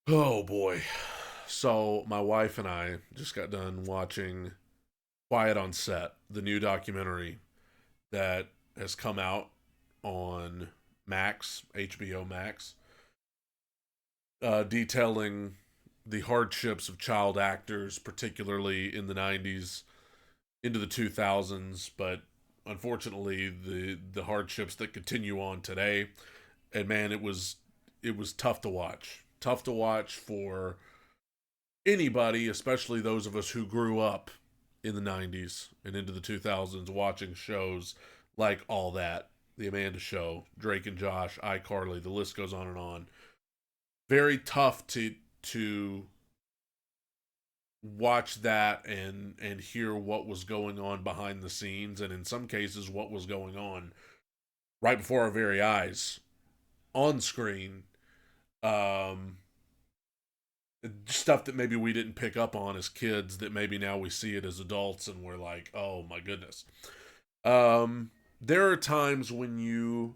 Oh boy. So my wife and I just got done watching Quiet on Set, the new documentary that has come out on Max, HBO Max, detailing the hardships of child actors, particularly in the 90s into the 2000s, but unfortunately the hardships that continue on today. And man, it was tough to watch. Tough to watch for anybody, especially those of us who grew up in the 90s and into the 2000s watching shows like All That, The Amanda Show, Drake and Josh, iCarly, the list goes on and on. Very tough to watch that and hear what was going on behind the scenes, and in some cases what was going on right before our very eyes on screen. um Stuff that maybe we didn't pick up on as kids that maybe now we see it as adults and we're like, oh my goodness. There are times when you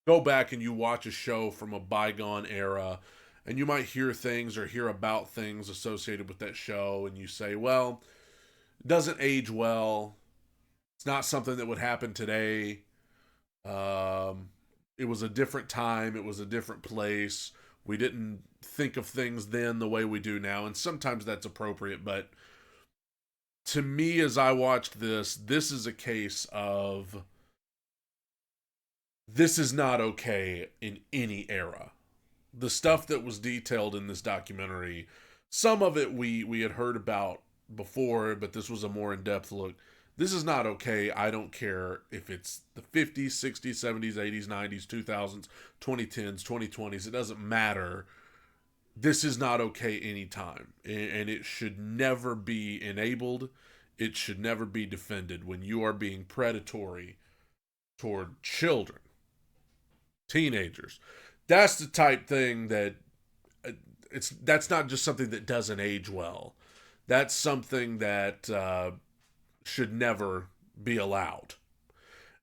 go back and you watch a show from a bygone era and you might hear things or hear about things associated with that show and you say, well, it doesn't age well. It's not something that would happen today. Um, it was a different time, it was a different place. We didn't think of things then the way we do now, and sometimes that's appropriate, but to me, as I watched this is a case of this is not okay in any era. The stuff that was detailed in this documentary, some of it we had heard about before, but this was a more in-depth look. This is not okay. I don't care if it's the 50s, 60s, 70s, 80s, 90s, 2000s, 2010s, 2020s. It doesn't matter. This is not okay anytime. And it should never be enabled. It should never be defended when you are being predatory toward children, teenagers. That's the type thing that that's not just something that doesn't age well. That's something that should never be allowed.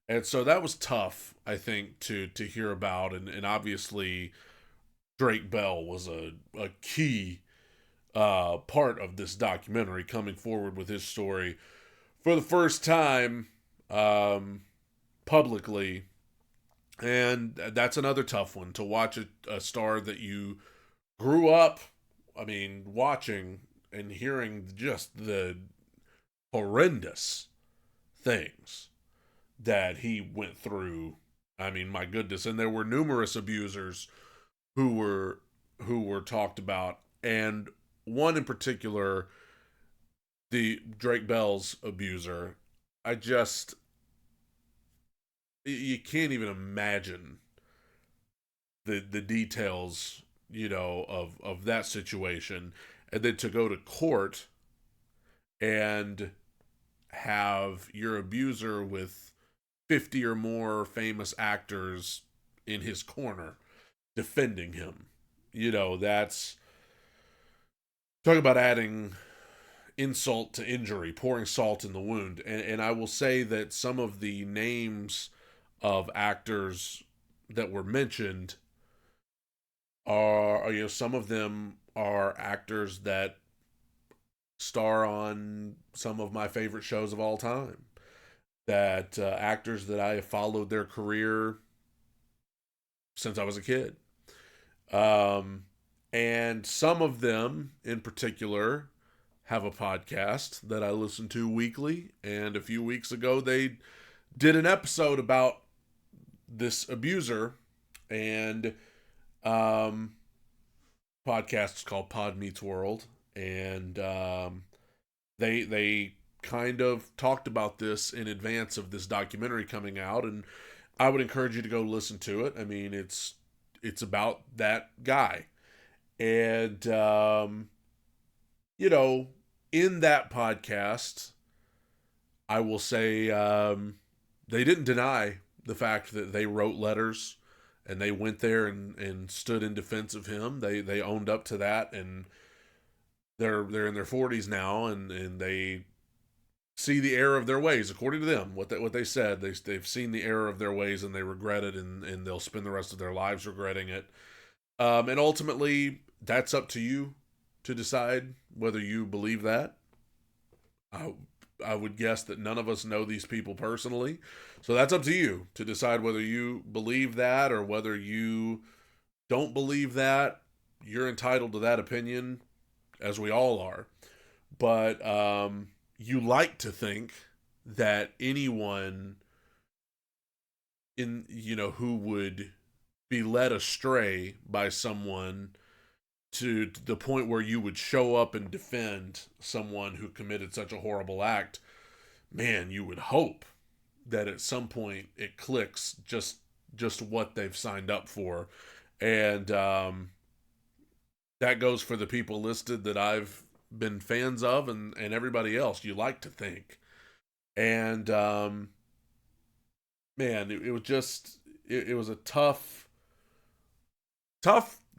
And so that was tough, I think, to hear about. And obviously, Drake Bell was a key part of this documentary, coming forward with his story for the first time publicly. And that's another tough one to watch a star that you grew up, I mean, watching and hearing just the horrendous things that he went through. I mean, my goodness. And there were numerous abusers who were talked about, and one in particular, the Drake Bell's abuser. I just you can't even imagine the details, of that situation, and then to go to court and have your abuser with 50 or more famous actors in his corner defending him. That's talk about adding insult to injury, pouring salt in the wound. And I will say that some of the names of actors that were mentioned are, some of them are actors that star on some of my favorite shows of all time. That actors that I have followed their career since I was a kid. Um, and some of them in particular have a podcast that I listen to weekly. And a few weeks ago, they did an episode about this abuser. And podcast is called Pod Meets World. And they kind of talked about this in advance of this documentary coming out. And I would encourage you to go listen to it. I mean, it's about that guy. And you know, in that podcast, I will say they didn't deny the fact that they wrote letters and they went there and stood in defense of him. They owned up to that, and they're in their 40s now, and they see the error of their ways, according to them. What they said, they've seen the error of their ways and they regret it, and they'll spend the rest of their lives regretting it. And ultimately, that's up to you to decide whether you believe that. I, I would guess that none of us know these people personally. So that's up to you to decide whether you believe that or whether you don't believe that. You're entitled to that opinion, as we all are. But you like to think that anyone who would be led astray by someone to the point where you would show up and defend someone who committed such a horrible act, man, you would hope that at some point it clicks just what they've signed up for. And that goes for the people listed that I've been fans of, and everybody else. You like to think. And man, it was just it was a tough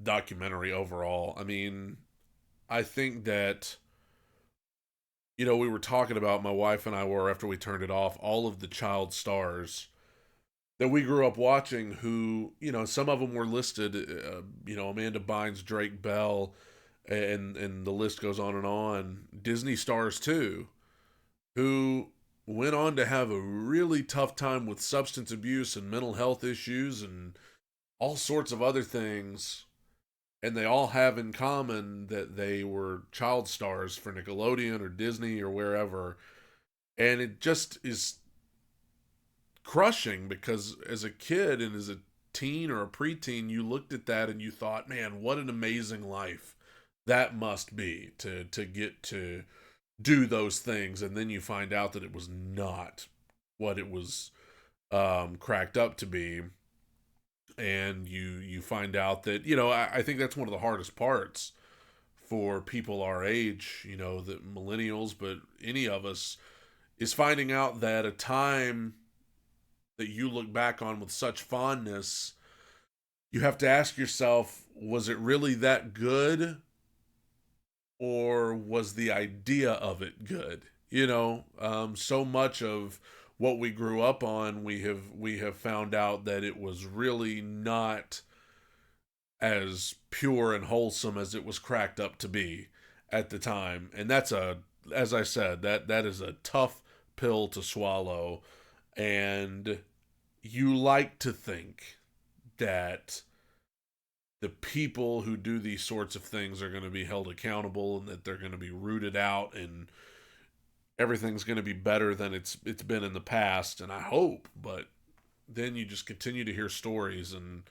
documentary overall. I mean, I think that we were talking about, my wife and I were, after we turned it off, all of the child stars that we grew up watching, who, some of them were listed, Amanda Bynes, Drake Bell, and the list goes on and on. Disney stars too, who went on to have a really tough time with substance abuse and mental health issues and all sorts of other things. And they all have in common that they were child stars for Nickelodeon or Disney or wherever. And it just is crushing, because as a kid and as a teen or a preteen, you looked at that and you thought, man, what an amazing life that must be to get to do those things. And then you find out that it was not what it was cracked up to be. And you find out that, I think that's one of the hardest parts for people our age, the millennials, but any of us, is finding out that a time that you look back on with such fondness, you have to ask yourself, was it really that good? Or was the idea of it good? So much of what we grew up on, we have found out that it was really not as pure and wholesome as it was cracked up to be at the time. And that's as I said, that is a tough pill to swallow. And you like to think that the people who do these sorts of things are going to be held accountable, and that they're going to be rooted out, and everything's going to be better than it's been in the past. And I hope, but then you just continue to hear stories, and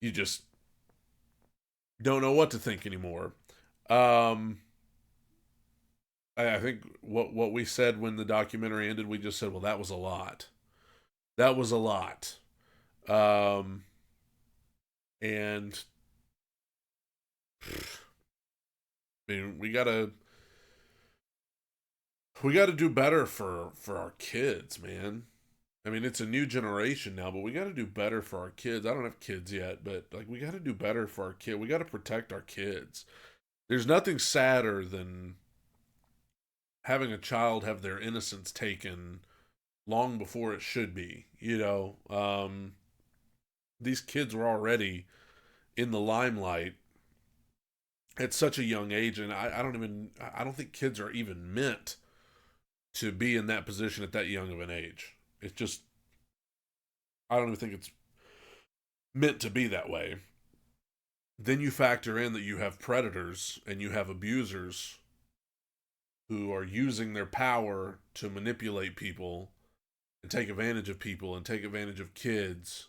you just don't know what to think anymore. Um, I think what we said when the documentary ended, we just said, well, that was a lot. That was a lot. Um, and I mean, we gotta do better for our kids, man. I mean, it's a new generation now, but we got to do better for our kids. I don't have kids yet, but like, we got to do better for our kid. We got to protect our kids. There's nothing sadder than having a child have their innocence taken long before it should be. These kids were already in the limelight at such a young age, and I don't think kids are even meant to be in that position at that young of an age. It's just, I don't even think it's meant to be that way. Then you factor in that you have predators and you have abusers who are using their power to manipulate people and take advantage of people and take advantage of kids.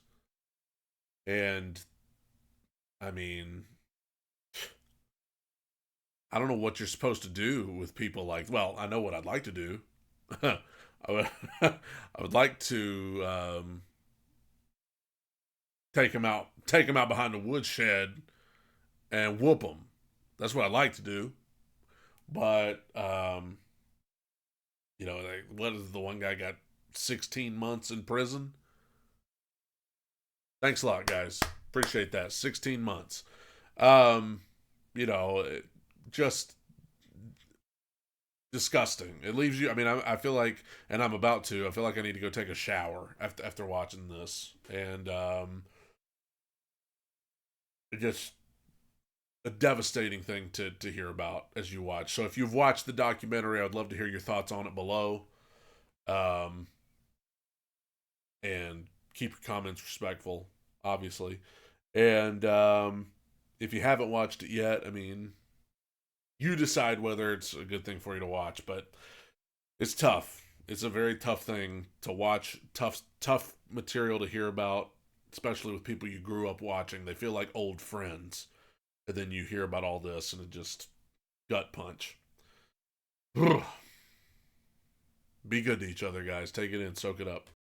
And I mean, I don't know what you're supposed to do with people like, well, I know what I'd like to do. I would, I would like to take them out behind the woodshed and whoop them. That's what I'd like to do. But like, what is the one guy got 16 months in prison? Thanks a lot, guys. Appreciate that. 16 months. Um, just disgusting. It leaves you. I mean, I feel like, and I'm about to. I feel like I need to go take a shower after watching this, and it just a devastating thing to hear about as you watch. So if you've watched the documentary, I would love to hear your thoughts on it below. Um, and keep your comments respectful, obviously. And if you haven't watched it yet, I mean, you decide whether it's a good thing for you to watch, but it's tough. It's a very tough thing to watch, tough material to hear about, especially with people you grew up watching. They feel like old friends. And then you hear about all this and it just gut punch. Be good to each other, guys. Take it in, soak it up.